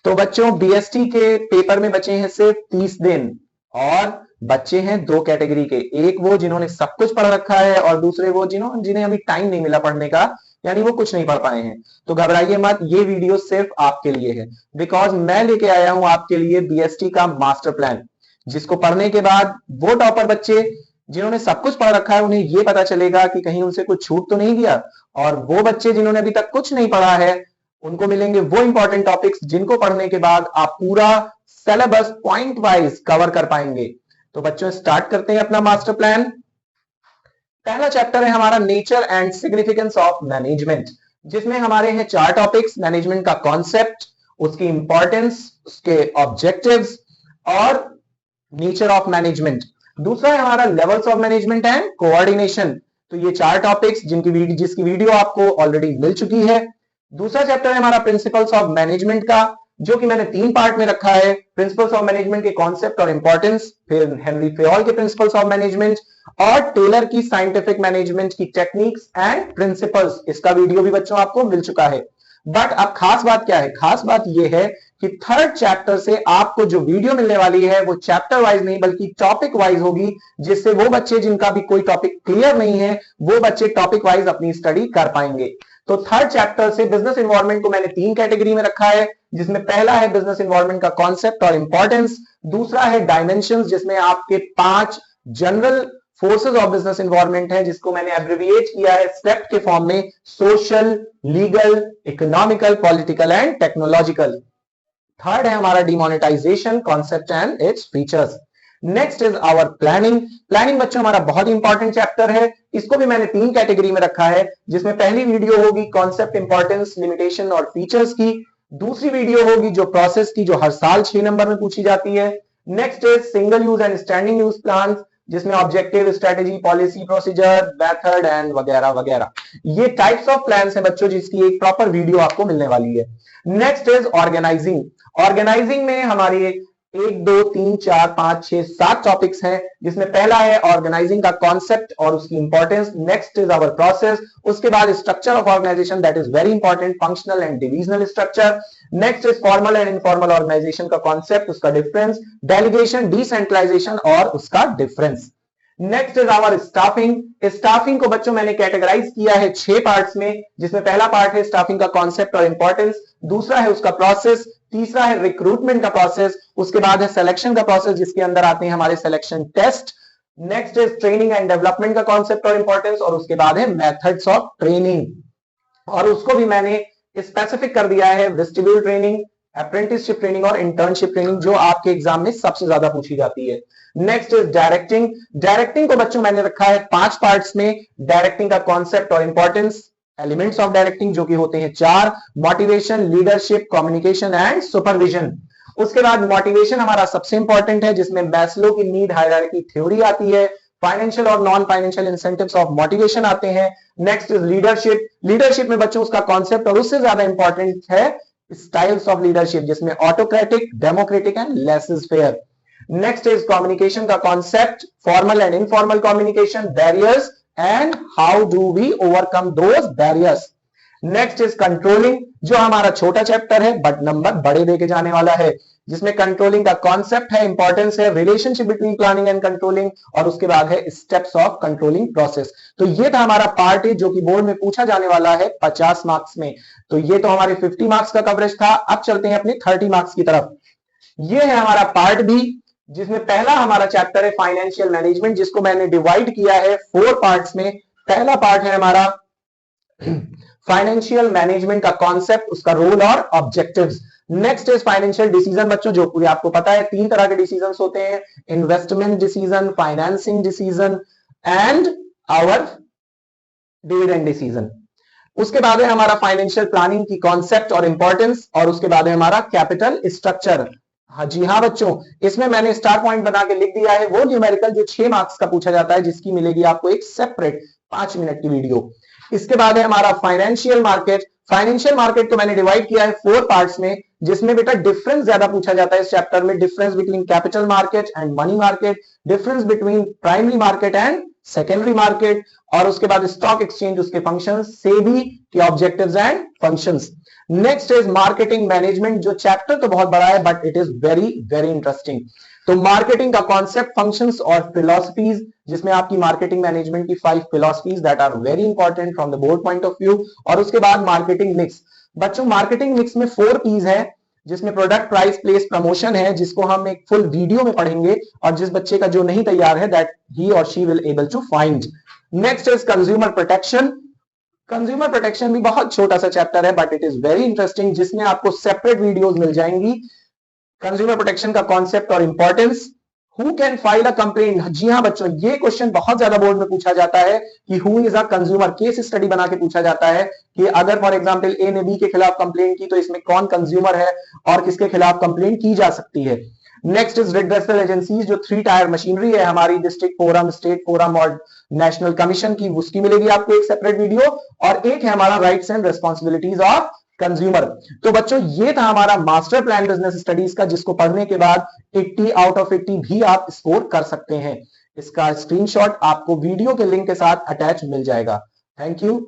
तो बच्चों बीएसटी के पेपर में बचे हैं सिर्फ 30 दिन और बच्चे हैं दो कैटेगरी के, एक वो जिन्होंने सब कुछ पढ़ रखा है और दूसरे वो जिन्हें अभी टाइम नहीं मिला पढ़ने का, यानी वो कुछ नहीं पढ़ पाए हैं। तो घबराइए मत, ये वीडियो सिर्फ आपके लिए है, बिकॉज मैं लेके आया हूं आपके लिए बीएसटी का मास्टर प्लान, जिसको पढ़ने के बाद वो टॉपर बच्चे जिन्होंने सब कुछ पढ़ रखा है उन्हें ये पता चलेगा कि कहीं उनसे कुछ छूट तो नहीं गया, और वो बच्चे जिन्होंने अभी तक कुछ नहीं पढ़ा है उनको मिलेंगे वो इंपॉर्टेंट टॉपिक्स जिनको पढ़ने के बाद आप पूरा सिलेबस पॉइंट वाइज कवर कर पाएंगे। तो बच्चों स्टार्ट करते हैं अपना मास्टर प्लान। पहला चैप्टर है हमारा nature and significance of management, जिसमें हमारे हैं 4 टॉपिक्स, मैनेजमेंट का कॉन्सेप्ट, उसकी इंपॉर्टेंस, उसके ऑब्जेक्टिव्स और नेचर ऑफ मैनेजमेंट। दूसरा है हमारा levels of management and coordination. तो ये 4 टॉपिक्स जिसकी वीडियो आपको ऑलरेडी मिल चुकी है। दूसरा चैप्टर है हमारा प्रिंसिपल्स ऑफ मैनेजमेंट का, जो कि मैंने 3 पार्ट में रखा है, प्रिंसिपल्स ऑफ मैनेजमेंट के कॉन्सेप्ट और इंपॉर्टेंस, फिर हेनरी फेयोल के प्रिंसिपल्स ऑफ मैनेजमेंट और टेलर की साइंटिफिक मैनेजमेंट की टेक्निक्स एंड प्रिंसिपल्स। इसका वीडियो भी बच्चों आपको मिल चुका है। बट अब खास बात क्या है, खास बात यह है कि थर्ड चैप्टर से आपको जो वीडियो मिलने वाली है वो चैप्टर वाइज नहीं बल्कि टॉपिक वाइज होगी, जिससे वो बच्चे जिनका भी कोई टॉपिक क्लियर नहीं है वो बच्चे टॉपिक वाइज अपनी स्टडी कर पाएंगे। तो थर्ड चैप्टर से बिजनेस एनवायरनमेंट को मैंने 3 कैटेगरी में रखा है, जिसमें पहला है बिजनेस एनवायरनमेंट का कॉन्सेप्ट और इंपॉर्टेंस, दूसरा है डायमेंशंस जिसमें आपके 5 general forces of business environment है, जिसको मैंने एब्रिविएट किया है स्टेप के फॉर्म में, social, legal, economical, political and technological. Third है हमारा demonetisation concept and its features. Next is our planning. Planning बच्चों हमारा बहुत इंपॉर्टेंट चैप्टर है, इसको भी मैंने 3 कैटेगरी में रखा है, जिसमें पहली वीडियो होगी कॉन्सेप्ट, इंपॉर्टेंस, लिमिटेशन और फीचर्स की, दूसरी वीडियो होगी जो प्रोसेस की, जो हर साल 6 नंबर में पूछी जाती है। Next is single use and standing use plan, जिसमें objective, strategy, policy, procedure, method and वगैरह वगैरह। ये टाइप्स ऑफ प्लान्स हैं बच्चों, जिसकी एक प्रॉपर वीडियो आपको मिलने वाली है। Next is organising. ऑर्गेनाइजिंग में हमारी 1 2 3 4 5 6 7 टॉपिक्स हैं, जिसमें पहला है ऑर्गेनाइजिंग का कॉन्सेप्ट और उसकी importance. Next is our process, उसके बाद structure of organisation, that is very important, functional and divisional structure. Next is formal and informal organisation का कॉन्सेप्ट, उसका डिफरेंस, डेलीगेशन, डिसेंट्रलाइजेशन और उसका difference. Next is our staffing. Staffing को बच्चों मैंने categorise किया है 6 पार्ट्स में, जिसमें पहला पार्ट है स्टाफिंग का कॉन्सेप्ट और इंपॉर्टेंस, दूसरा है उसका प्रोसेस, तीसरा है रिक्रूटमेंट का प्रोसेस, उसके बाद है सिलेक्शन का प्रोसेस जिसके अंदर आते हैं हमारे selection test. Next is training and development का कॉन्सेप्ट और इंपॉर्टेंस, और उसके बाद है मेथड्स ऑफ ट्रेनिंग, और उसको भी मैंने स्पेसिफिक कर दिया है वेस्टिब्यूल ट्रेनिंग, अप्रेंटिसशिप ट्रेनिंग और इंटर्नशिप ट्रेनिंग, जो आपके एग्जाम में सबसे ज्यादा पूछी जाती है। Next is directing. डायरेक्टिंग को बच्चों मैंने रखा है 5 पार्ट्स में, डायरेक्टिंग का कॉन्सेप्ट और इंपॉर्टेंस, एलिमेंट्स ऑफ डायरेक्टिंग जो कि होते हैं 4, motivation, leadership, communication and supervision. उसके बाद मोटिवेशन हमारा सबसे इंपॉर्टेंट है, जिसमें मैस्लो की नीड हायरार्की थ्योरी आती है, फाइनेंशियल और non financial incentives of motivation आते हैं। Next is leadership. लीडरशिप में बच्चों उसका कॉन्सेप्ट और उससे ज्यादा इंपॉर्टेंट है स्टाइल्स ऑफ लीडरशिप, जिसमें autocratic, democratic and laissez faire. Next is communication का concept, formal and informal communication, barriers and how do we overcome those barriers. Next is controlling, जो हमारा छोटा चैप्टर है बट नंबर बड़े देके जाने वाला है, जिसमें कंट्रोलिंग का कॉन्सेप्ट है, इंपॉर्टेंस है, relationship between planning and controlling, और उसके बाद है स्टेप्स ऑफ कंट्रोलिंग प्रोसेस। तो ये था हमारा पार्ट ए, जो कि बोर्ड में पूछा जाने वाला है 50 मार्क्स में। तो ये तो हमारे 50 मार्क्स का कवरेज था। अब चलते हैं अपने 30 मार्क्स की तरफ। ये है हमारा पार्ट बी, जिसमें पहला हमारा चैप्टर है फाइनेंशियल मैनेजमेंट, जिसको मैंने डिवाइड किया है 4 पार्ट्स में। पहला पार्ट है हमारा फाइनेंशियल मैनेजमेंट का कॉन्सेप्ट, उसका रोल और objectives. Next is financial decision बच्चों, जो पूरी आपको पता है 3 तरह के डिसीजन होते हैं, investment decision, financing decision and our dividend decision. उसके बाद है हमारा फाइनेंशियल प्लानिंग की कॉन्सेप्ट और इंपॉर्टेंस, और उसके बाद है हमारा कैपिटल स्ट्रक्चर। हाँ जी हाँ बच्चों, इसमें मैंने स्टार पॉइंट बना के लिख दिया है वो न्यूमेरिकल जो 6 मार्क्स का पूछा जाता है, जिसकी मिलेगी आपको एक सेपरेट 5 मिनट की वीडियो। इसके बाद है हमारा फाइनेंशियल मार्केट। फाइनेंशियल मार्केट को मैंने डिवाइड किया है 4 पार्ट्स में, जिसमें बेटा डिफरेंस ज्यादा पूछा जाता है इस चैप्टर में, difference between capital market and money market, difference between primary market and secondary market, और उसके बाद स्टॉक एक्सचेंज, उसके फंक्शंस, सेबी के objectives and functions. Next is marketing management, जो चैप्टर तो बहुत बड़ा है but it is very very interesting. तो मार्केटिंग का कॉन्सेप्ट, फंक्शंस और फिलॉसफीज, जिसमें आपकी मार्केटिंग मैनेजमेंट की 5 philosophies that are very important from the board point of view. और उसके बाद मार्केटिंग मिक्स। बच्चों मार्केटिंग मिक्स में 4 पीज है, जिसमें प्रोडक्ट, प्राइस, प्लेस, प्रमोशन है, जिसको हम एक फुल वीडियो में पढ़ेंगे, और जिस बच्चे का जो नहीं तैयार है दैट ही और she will able to find. Next is consumer protection. Consumer protection भी बहुत छोटा सा चैप्टर है but it is very interesting, जिसमें आपको सेपरेट वीडियोस मिल जाएंगी। कंज्यूमर प्रोटेक्शन का कॉन्सेप्ट और importance. Who can file a complaint, जी हां बच्चों, ये क्वेश्चन बहुत ज्यादा बोर्ड में पूछा जाता है कि who is a consumer, case study बना के पूछा जाता है कि अगर फॉर एग्जांपल ए ने बी के खिलाफ कंप्लेंट की तो इसमें कौन कंज्यूमर है और किसके खिलाफ कंप्लेंट की जा सकती है। नेक्स्ट इज रिड्रेसल एजेंसीज, जो 3 टायर मशीनरी है हमारी, डिस्ट्रिक्ट फोरम, स्टेट फोरम और नेशनल कमीशन की, उसकी मिलेगी आपको एक सेपरेट वीडियो। और एक है हमारा rights and responsibilities of consumer. तो बच्चों ये था हमारा मास्टर प्लान बिजनेस स्टडीज का, जिसको पढ़ने के बाद 80 आउट ऑफ 80 भी आप स्कोर कर सकते हैं। इसका स्क्रीनशॉट आपको वीडियो के लिंक के साथ अटैच मिल जाएगा। Thank you.